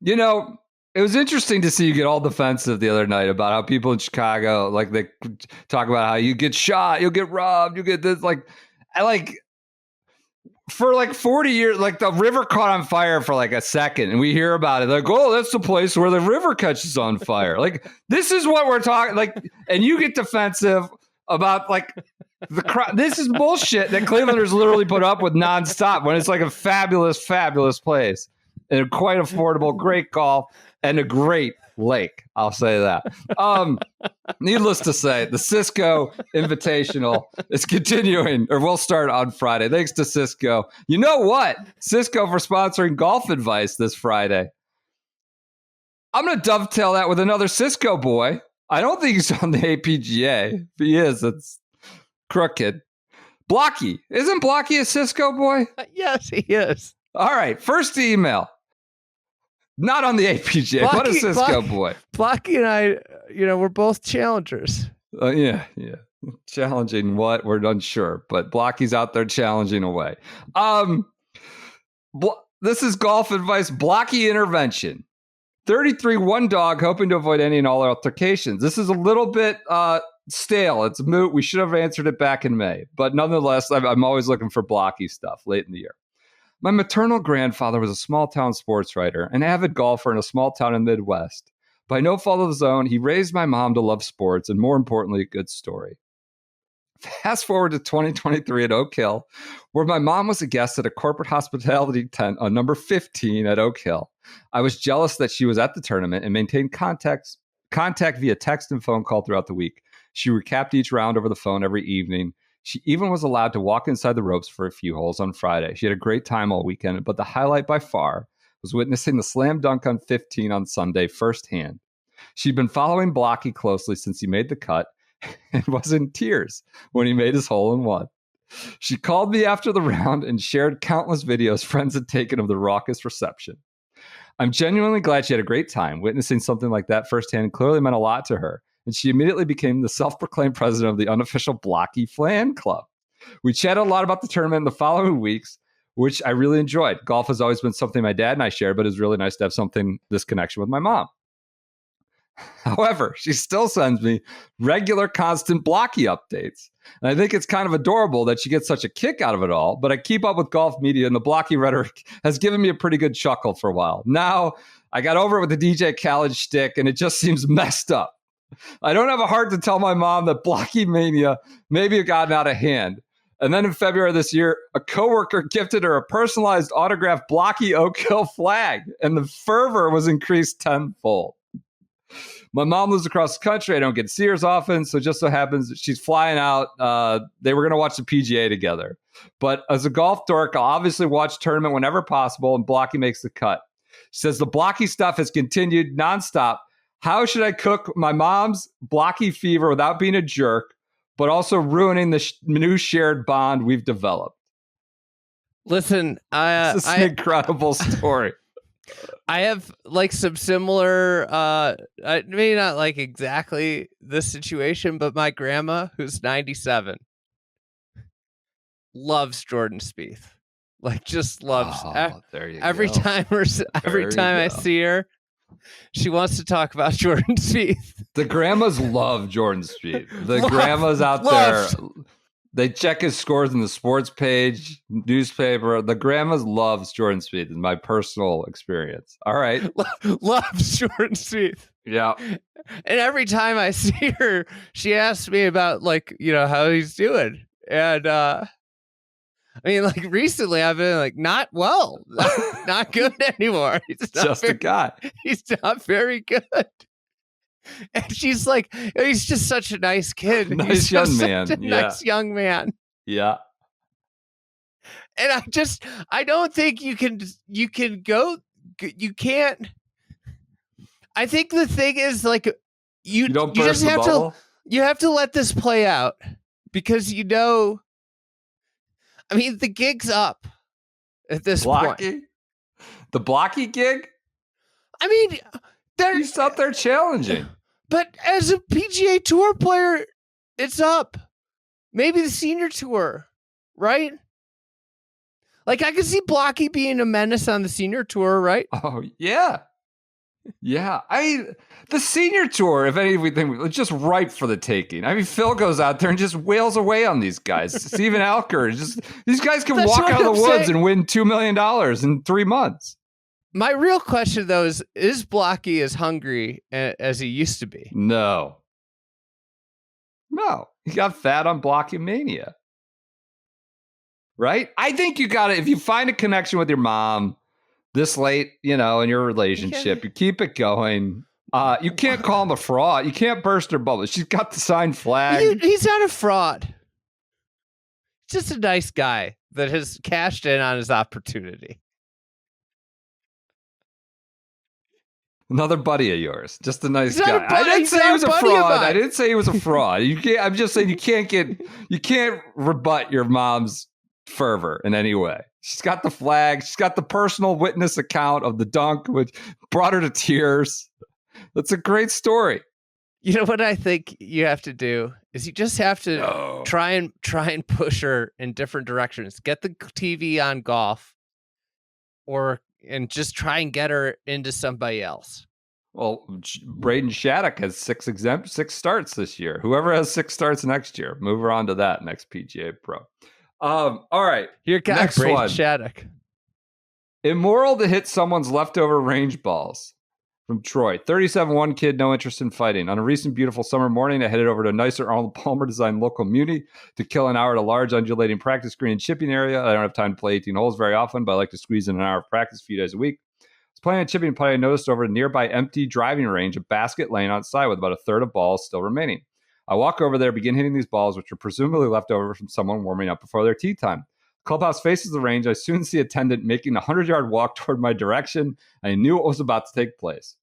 It was interesting to see you get all defensive the other night about how people in Chicago, like, they talk about how you get shot, you'll get robbed, you get this. Like, for like 40 years, like the river caught on fire for like a second, and we hear about it. Like, oh, that's the place where the river catches on fire. Like, this is what we're talking. Like, and you get defensive about like This is bullshit that Clevelanders literally put up with nonstop when it's like a fabulous, fabulous place and quite affordable, great golf, and a great lake. I'll say that. Needless to say, the Cisco Invitational is continuing, or will start on Friday. Thanks to Cisco. You know what? Cisco for sponsoring golf advice this Friday. I'm going to dovetail that with another Cisco boy. I don't think he's on the APGA. If he is, it's crooked. Blockie. Isn't Blockie a Cisco boy? Yes, he is. All right. First email. Not on the APGA. What a Cisco boy. Blockie and I, we're both challengers. Yeah. Challenging what? We're unsure. But Blockie's out there challenging away. This is golf advice. Blockie intervention. 33 one dog, hoping to avoid any and all altercations. This is a little bit stale. It's moot. We should have answered it back in May. But nonetheless, I'm always looking for Blockie stuff late in the year. My maternal grandfather was a small-town sports writer, an avid golfer in a small town in the Midwest. By no fault of his own, he raised my mom to love sports and, more importantly, a good story. Fast forward to 2023 at Oak Hill, where my mom was a guest at a corporate hospitality tent on number 15 at Oak Hill. I was jealous that she was at the tournament and maintained contact via text and phone call throughout the week. She recapped each round over the phone every evening. She even was allowed to walk inside the ropes for a few holes on Friday. She had a great time all weekend, but the highlight by far was witnessing the slam dunk on 15 on Sunday firsthand. She'd been following Blockie closely since he made the cut and was in tears when he made his hole-in-one. She called me after the round and shared countless videos friends had taken of the raucous reception. I'm genuinely glad she had a great time. Witnessing something like that firsthand clearly meant a lot to her, and she immediately became the self-proclaimed president of the unofficial Blockie fan club. We chatted a lot about the tournament in the following weeks, which I really enjoyed. Golf has always been something my dad and I share, but it's really nice to have this connection with my mom. However, she still sends me regular, constant Blockie updates. And I think it's kind of adorable that she gets such a kick out of it all, but I keep up with golf media, and the Blockie rhetoric has given me a pretty good chuckle for a while. Now, I got over it with the DJ Khaled shtick, and it just seems messed up. I don't have a heart to tell my mom that Blockie mania maybe had gotten out of hand. And then in February of this year, a coworker gifted her a personalized autographed Blockie Oak Hill flag, and the fervor was increased tenfold. My mom lives across the country. I don't get to see her as often, so it just so happens that she's flying out. They were going to watch the PGA together. But as a golf dork, I'll obviously watch tournament whenever possible, and Blockie makes the cut. She says the Blockie stuff has continued nonstop. How should I cook my mom's Blockie fever without being a jerk, but also ruining the new shared bond we've developed? Listen, this is an incredible story. I have like some similar, maybe not like exactly this situation, but my grandma, who's 97, loves Jordan Spieth. Like, just loves. Every time I see her, she wants to talk about Jordan Spieth. The grandmas love Jordan Spieth. The grandmas out there, they check his scores in the sports page, newspaper. The grandmas loves Jordan Spieth, in my personal experience. All right. Loves Jordan Spieth. Yeah. And every time I see her, she asks me about, like, how he's doing. And, I mean, like, recently I've been like, not well, not good anymore. He's just a guy. He's not very good. And she's like, he's just such a nice kid. Nice young man. Nice young man. Yeah. And I don't think you can't. I think the thing is, like, you just have to let this play out, because I mean, the gig's up at this point. The Blockie gig? I mean, he's out there challenging. But as a PGA Tour player, it's up. Maybe the senior tour, right? Like, I could see Blockie being a menace on the senior tour, right? Oh, yeah. Yeah. The senior tour, if anything, it's just ripe for the taking. I mean, Phil goes out there and just wails away on these guys. Stephen Alker, these guys can walk out of the woods and win $2 million in 3 months. My real question, though, is Blockie as hungry as he used to be? No. You got fat on Blockie Mania. Right? I think you got to, if you find a connection with your mom this late, in your relationship, you keep it going. You can't call him a fraud. You can't burst her bubble. She's got the signed flag. He's not a fraud. He's just a nice guy that has cashed in on his opportunity. Another buddy of yours. Just a nice guy. I didn't say he was a fraud. I didn't say he was a fraud. I'm just saying you can't rebut your mom's fervor in any way. She's got the flag. She's got the personal witness account of the dunk, which brought her to tears. That's a great story. You know what I think you have to do is you just have to try and push her in different directions. Get the TV on golf, and just try and get her into somebody else. Well, Braden Shattuck has 6 starts this year. Whoever has 6 starts next year, move her on to that next PGA Pro. All right, here comes next Braden one. Shattuck. Immoral to hit someone's leftover range balls. From Troy, 37-1 kid, no interest in fighting. On a recent beautiful summer morning, I headed over to a nicer Arnold Palmer designed local muni to kill an hour at a large undulating practice green and chipping area. I don't have time to play 18 holes very often, but I like to squeeze in an hour of practice a few days a week. I was playing on chipping and putting. I noticed over a nearby empty driving range a basket laying outside with about a third of balls still remaining. I walk over there, begin hitting these balls, which are presumably left over from someone warming up before their tee time. Clubhouse faces the range. I soon see a attendant making a 100-yard walk toward my direction. I knew what was about to take place.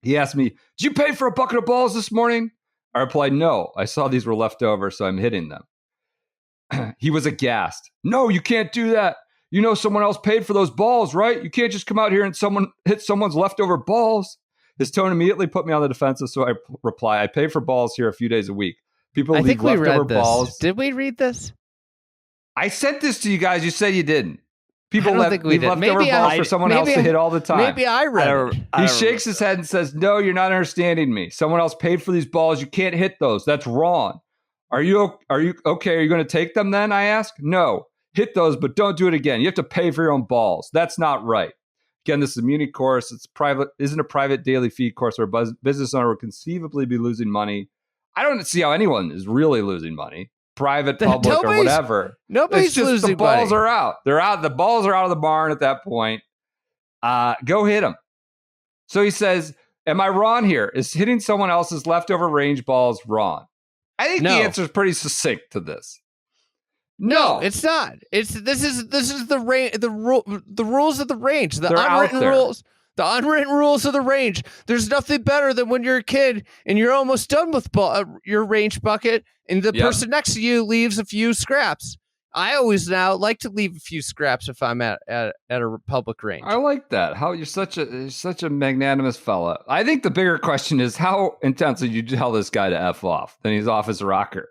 He asked me, "Did you pay for a bucket of balls this morning?" I replied, "No, I saw these were left over, so I'm hitting them." He was aghast. "No, you can't do that. You know someone else paid for those balls, right? You can't just come out here and hit someone's leftover balls." His tone immediately put me on the defensive, so I reply, "I pay for balls here a few days a week. People leave leftover balls." Did we read this? I sent this to you guys. You said you didn't. People leave leftover maybe balls for someone else to hit all the time. Maybe I read it. He shakes his head and says, "No, you're not understanding me. Someone else paid for these balls. You can't hit those. That's wrong. Are you okay? Are you going to take them then?" I ask. "No. Hit those, but don't do it again. You have to pay for your own balls. That's not right." Again, this is a muni course. It's private, isn't a private daily fee course where a business owner would conceivably be losing money. I don't see how anyone is really losing money. Private, public, or whatever. Nobody's losing. The balls are out. They're out. The balls are out of the barn at that point. Go hit them. So he says, "Am I wrong here? Is hitting someone else's leftover range balls wrong?" I think the answer is pretty succinct to this. No, it's not. This is the rules of the range. The unwritten rules. The unwritten rules of the range. There's nothing better than when you're a kid and you're almost done with your range bucket and the person next to you leaves a few scraps. I always now like to leave a few scraps if I'm at a public range. I like that. How you're such a magnanimous fella. I think the bigger question is how intensely you tell this guy to F off. Then he's off his rocker.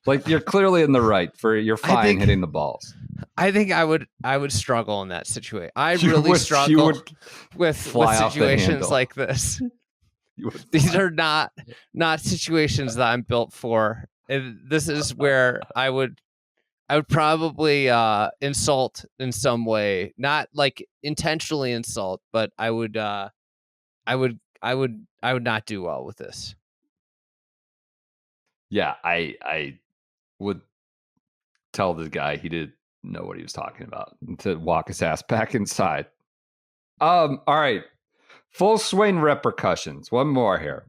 Like, you're clearly in the right for you're fine hitting the balls. I think I would struggle in that situation. I really struggle with situations like this. These are not situations that I'm built for. And this is where I would probably insult in some way, not like intentionally insult, but I would not do well with this. Yeah, I would tell the guy he didn't know what he was talking about and to walk his ass back inside. All right. Full swing repercussions. One more here.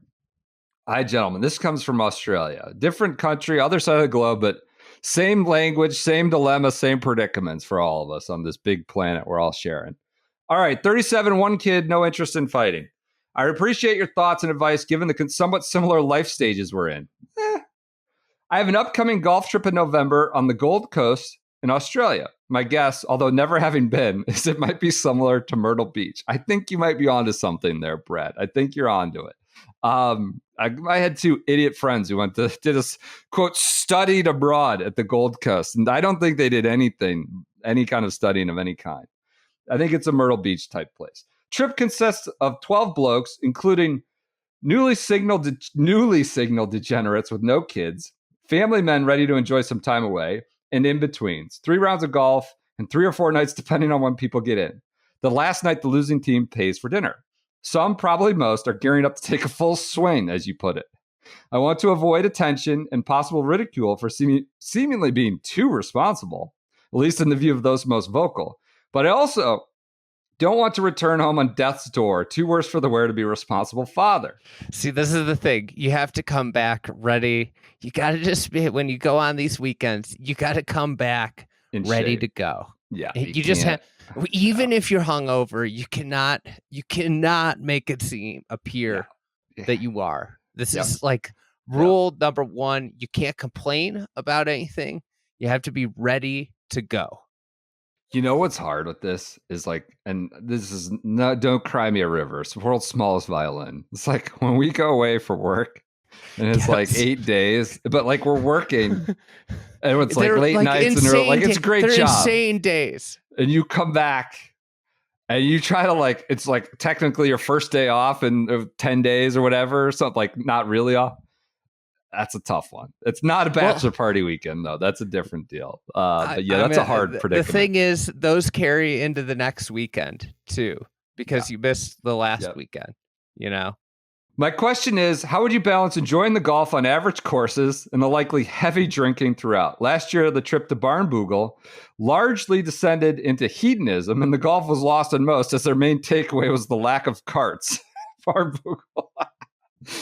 Hi, gentlemen. This comes from Australia. Different country, other side of the globe, but same language, same dilemma, same predicaments for all of us on this big planet we're all sharing. All right. 37-1 kid, no interest in fighting. I appreciate your thoughts and advice given the somewhat similar life stages we're in. I have an upcoming golf trip in November on the Gold Coast in Australia. My guess, although never having been, is it might be similar to Myrtle Beach. I think you might be onto something there, Brad. I think you're onto it. I had 2 idiot friends who did a quote studied abroad at the Gold Coast, and I don't think they did any kind of studying of any kind. I think it's a Myrtle Beach type place. Trip consists of 12 blokes, including newly signaled degenerates with no kids, family men ready to enjoy some time away, and in-betweens. 3 rounds of golf and 3 or 4 nights depending on when people get in. The last night, the losing team pays for dinner. Some, probably most, are gearing up to take a full swing, as you put it. I want to avoid attention and possible ridicule for seemingly being too responsible, at least in the view of those most vocal. But I also don't want to return home on death's door. Too worse for the wearer to be a responsible father. See, this is the thing. You have to come back ready. You got to just be, when you go on these weekends, you got to come back In ready shape. to go. Yeah. You just have, even if you're hungover, you cannot make it appear that you are. This is like rule number one. You can't complain about anything. You have to be ready to go. You know what's hard with this is like, and this is not, don't cry me a river. It's the world's smallest violin. It's like when we go away for work and it's like 8 days, but like we're working and it's like late nights and they're like, it's a great job. Insane days. And you come back and you try to like, it's like technically your first day off in 10 days or whatever, something like not really off. That's a tough one. It's not a bachelor party weekend, though. That's a different deal. But yeah, that's a hard predicament. The thing is, those carry into the next weekend, too, because you missed the last weekend, you know? My question is, how would you balance enjoying the golf on average courses and the likely heavy drinking throughout? Last year, the trip to Barnbougle largely descended into hedonism, and the golf was lost on most as their main takeaway was the lack of carts. Barnbougle.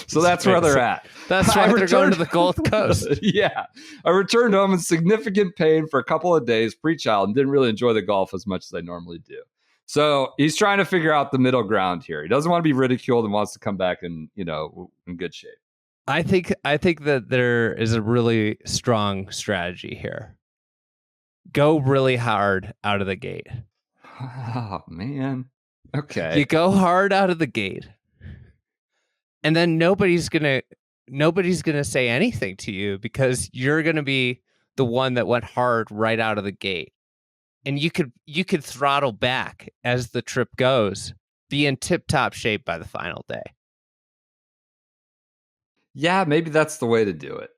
So that's where they're at. That's why they're going to the Gold Coast. Yeah. I returned home in significant pain for a couple of days pre-child and didn't really enjoy the golf as much as I normally do. So he's trying to figure out the middle ground here. He doesn't want to be ridiculed and wants to come back in good shape. I think that there is a really strong strategy here. Go really hard out of the gate. Oh, man. Okay. You go hard out of the gate. And then nobody's gonna say anything to you because you're gonna be the one that went hard right out of the gate. And you could throttle back as the trip goes, be in tip-top shape by the final day. Yeah, maybe that's the way to do it.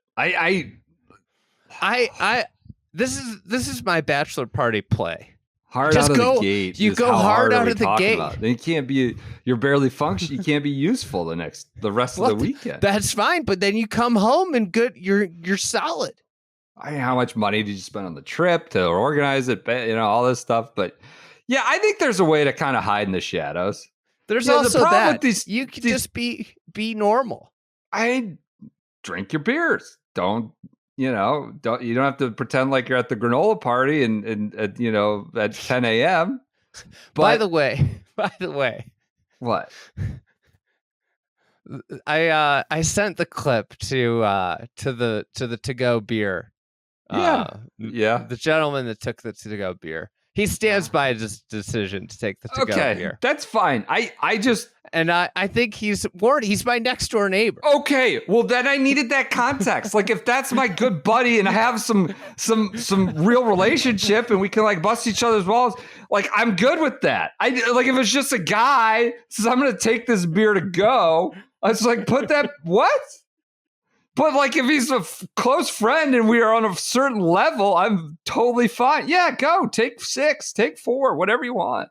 This is my bachelor party play. Hard out of the gate. You go hard out of the gate. Then you can't be. You're barely functioning. You can't be useful the rest of the weekend. That's fine, but then you come home and you're solid. How much money did you spend on the trip to organize it? All this stuff. But yeah, I think there's a way to kind of hide in the shadows. There's also that you can just be normal. Drink your beers. You don't have to pretend like you're at the granola party and at 10 a.m. But, by the way, what? I sent the clip to the to-go beer. The gentleman that took the to-go beer. He stands by his decision to take the to-go beer. That's fine. I think he's my next door neighbor. Okay, well then I needed that context. Like if that's my good buddy and I have some real relationship and we can like bust each other's balls, like I'm good with that. Like if it's just a guy says I'm gonna take this beer to go, I was like put that what? But like if he's a close friend and we are on a certain level, I'm totally fine. Yeah, go take 6, take 4, whatever you want.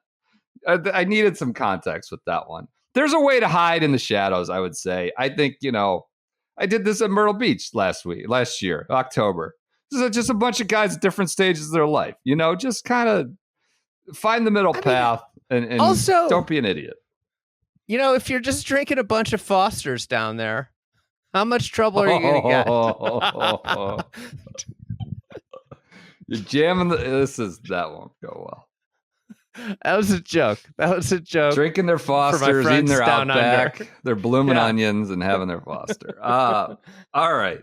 I needed some context with that one. There's a way to hide in the shadows, I would say. I think, I did this at Myrtle Beach last year, October. This is just a bunch of guys at different stages of their life. Just kind of find the middle path and also, don't be an idiot. If you're just drinking a bunch of Fosters down there, how much trouble are you going to get? You're jamming that won't go well. That was a joke. Drinking their Fosters, eating their Outback, their blooming onions, and having their Foster. All right.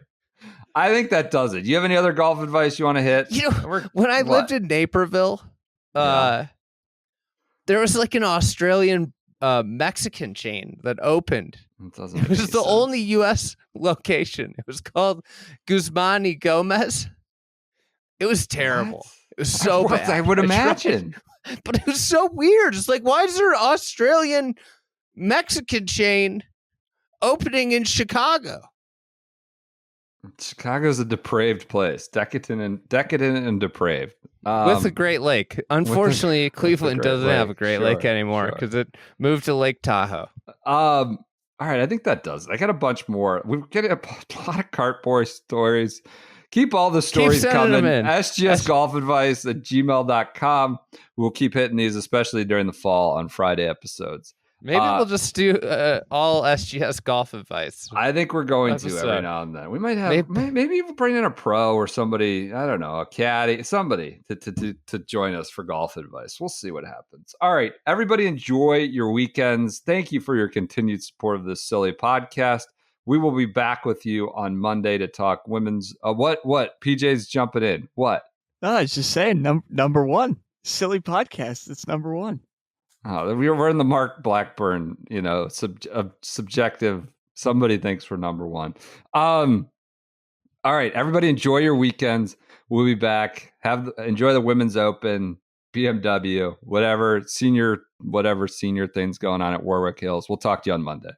I think that does it. Do you have any other golf advice you want to hit? When I lived in Naperville, there was like an Australian Mexican chain that opened. It was the only U.S. location. It was called Guzman y Gomez. It was terrible. What? It was so bad. I would imagine. But it was so weird. It's like, why is there an Australian Mexican chain opening in Chicago? Chicago's a depraved place, decadent and depraved. With a Great Lake. Unfortunately, Cleveland doesn't have a Great Lake anymore because it moved to Lake Tahoe. All right, I think that does it. I got a bunch more. We've got a lot of cart boy stories. Keep all the stories sending coming. them in. sgsgolfadvice@gmail.com. We'll keep hitting these, especially during the fall on Friday episodes. Maybe we'll just do all SGS golf advice. I think we're going to every now and then. We might have maybe even bring in a pro or somebody, I don't know, a caddy, somebody to join us for golf advice. We'll see what happens. All right, everybody enjoy your weekends. Thank you for your continued support of this silly podcast. We will be back with you on Monday to talk women's. What? PJ's jumping in. What? No, I was just saying number one. Silly podcast. It's number one. Oh, we're in the Mark Blackburn, subjective. Somebody thinks we're number one. All right, everybody, enjoy your weekends. We'll be back. Enjoy the Women's Open, BMW, whatever senior things going on at Warwick Hills. We'll talk to you on Monday.